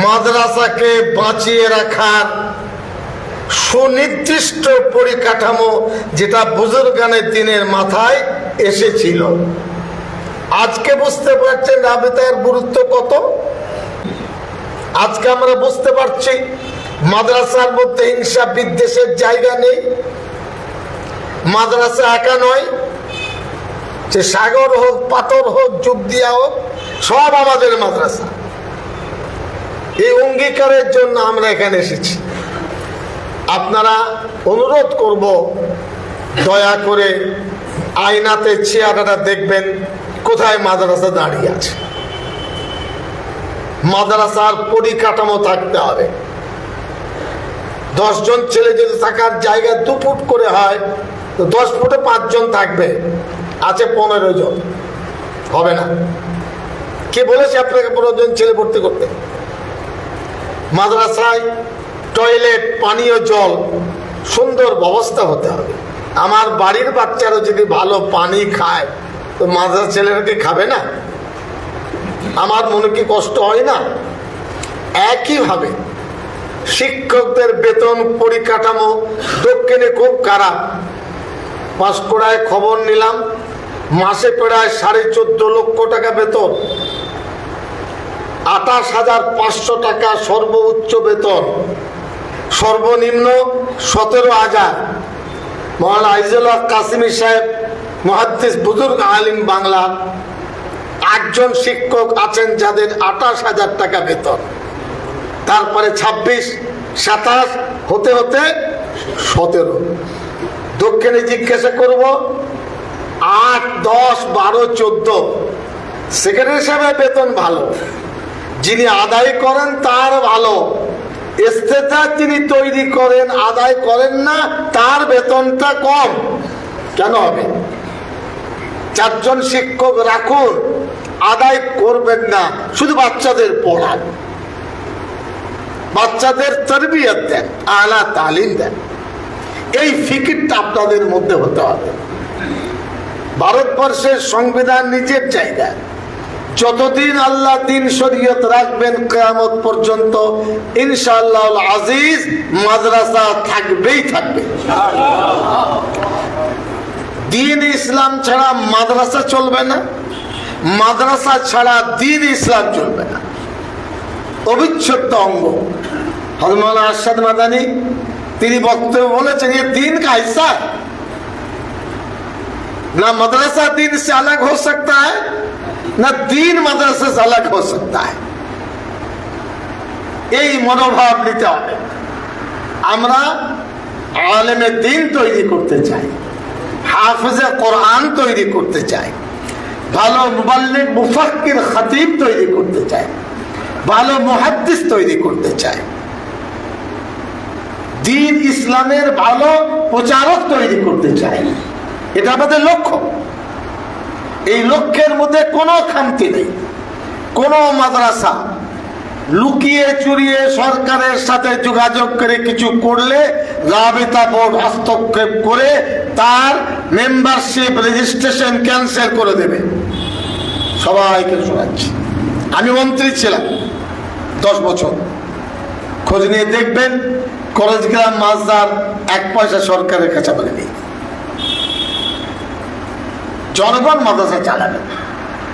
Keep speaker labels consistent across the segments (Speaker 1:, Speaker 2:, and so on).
Speaker 1: মাদ্রাসাকে বাঁচিয়ে রাখার সুনির্দিষ্ট পরিকাঠামো যেটা বুজুর্গানের দিনের মাথায় এসেছিল। আজকে বুঝতে পারছেন রাবেতার গুরুত্ব কত। আজকে আমরা বুঝতে পারছি মাদ্রাসার মধ্যে হিংসা বিদ্বেষের জায়গা নেই। মাদ্রাসা একা নয়, যে সাগর হোক, পাথর হোক, যুগদিয়া হোক, সব আমাদের মাদ্রাসা। এই অঙ্গীকারের জন্য আমরা এখানে এসেছি। আপনারা অনুরোধ করব, দয়া করে আয়নাতে চেহারাটা দেখবেন কোথায় মাদ্রাসা দাঁড়িয়ে আছে। মাদ্রাসার পরিকাঠামো থাকতে হবে। 10 জন ছেলে যদি থাকার জায়গা 2 ফুট করে হয়, তো 10 ফুটে 5 জন থাকবে, আছে 15 জন, হবে না। কে বলেছে আপনাকে 15 জন ছেলে ভর্তি করতে? মাদ্রাসায় টয়লেট, পানীয় জল সুন্দর ব্যবস্থা হতে হবে। আমার বাড়ির বাচ্চারা যদি ভালো পানি খায়, তো মাদ্রাসা ছেলেরা কি খাবে না? আমার মনে কি কষ্ট হয় না? একইভাবে শিক্ষকদের বেতন পরিকাঠামো দক্ষিণে খুব খারাপ। পাঁশকুড়ায় খবর নিলাম, মাসে প্রায় 14.5 লক্ষ টাকা বেতন, 28,500 টাকা সর্বোচ্চ বেতন, সর্বনিম্ন 17,000। মৌলানা আইজুল হক কাসিমি সাহেব, মুহাদ্দিস, বুজুর্গ আলিম বাংলার, 8 জন শিক্ষক আছেন যাদের 28,000 টাকা বেতন। তারপরে 26, 27 হতে হতে 17। দক্ষিণে জিজ্ঞাসা করব, 8, 10, 12, 14 সেক্রেটারি সাহেবের বেতন ভালো, যিনি আদায় করেন তার ভালো, ইস্তেতা তিনি তৈরি করেন আদায় করেন না, তার বেতনটা কম কেন হবে? 4 জন শিক্ষক রাখুন, আদায় করবেন না, শুধু বাচ্চাদের পড়ান, বাচ্চাদের তরবিয়ত দেন, আলা তালিম দেন। এই ফিকিরটা আপনাদের মধ্যে হতে হবে। ভারতবর্ষের সংবিধান নিজের জায়গায়, যতদিন আল্লাহ দিন শরীয়ত রাখবেন কিয়ামত পর্যন্ত ইনশাআল্লাহ আজিজ মাদ্রাসা থাকবেই থাকবে। দিন ইসলাম ছাড়া মাদ্রাসা চলবে না, মাদ্রাসা ছাড়া দিন ইসলাম চলবে না, অবিচ্ছেদ্য অঙ্গ। হযরত মাওলানা আরশাদ মাদানী তিনি বক্তব্য বলেছেন, ये दीन का हिस्सा है ना, मदरसा दीन से अलग हो सकता है না, दीन मदरसे से अलग हो सकता है। এই মনোভাব নিতে হবে। আমরা আলেমে দ্বীন তৈরি করতে চাই, হাফেজে কোরআন তৈরি করতে চাই, ভালো মুবাল্লিগ, মুফাক্কির, খতিব তৈরি করতে চাই, ভালো মুহাদ্দিস তৈরি করতে চাই, দ্বীন ইসলামের ভালো প্রচারক তৈরি করতে চাই। এটা আমাদের লক্ষ্য। এই লক্ষ্যের মধ্যে কোনো খামতি নেই। কোনো মাদ্রাসা লুকিয়ে চুরিয়ে সরকারের সাথে যোগাযোগ করে কিছু করলে রাবিতা বোর্ড হস্তক্ষেপ করে তার মেম্বারশিপ রেজিস্ট্রেশন ক্যান্সেল করে দেবে। সবাইকে শোনাচ্ছি, আমি মন্ত্রী ছিলাম 10 বছর, খোঁজ নিয়ে দেখবেন কলেজ গ্রাম মাদ্রাসার 1 পয়সা সরকারের কাছে বলে নেই। জনগণ মাদ্রাসা চালাবে,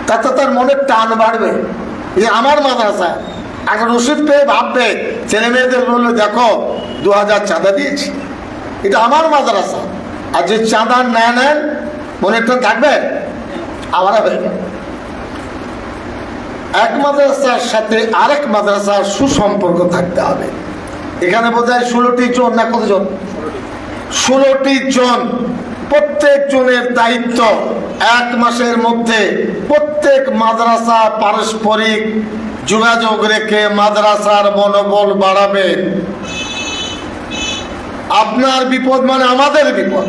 Speaker 1: তাতে তার মনে টান বাড়বে যে আমার মাদ্রাসা। এখন রসিদ পেয়ে ভাববে, ছেলে মেয়েদের বললে দেখো 2000 চাঁদা দিয়েছি, এটা আমার মাদ্রাসা। আর যে চাঁদা নেন মনে টান থাকবে, আবার হয়ে যাবে। এক মাদ্রাসার সাথে আরেক মাদ্রাসার সুসম্পর্ক থাকতে হবে। এখানে বোধহয় 16টি জন না কতজন? 16টি জন। প্রত্যেক জনের দায়িত্ব 1 মাসের মধ্যে প্রত্যেক মাদ্রাসা পারস্পরিক যোগাযোগ রেখে মাদ্রাসার মনোবল বাড়াবেন। আপনার বিপদ মানে আমাদের বিপদ।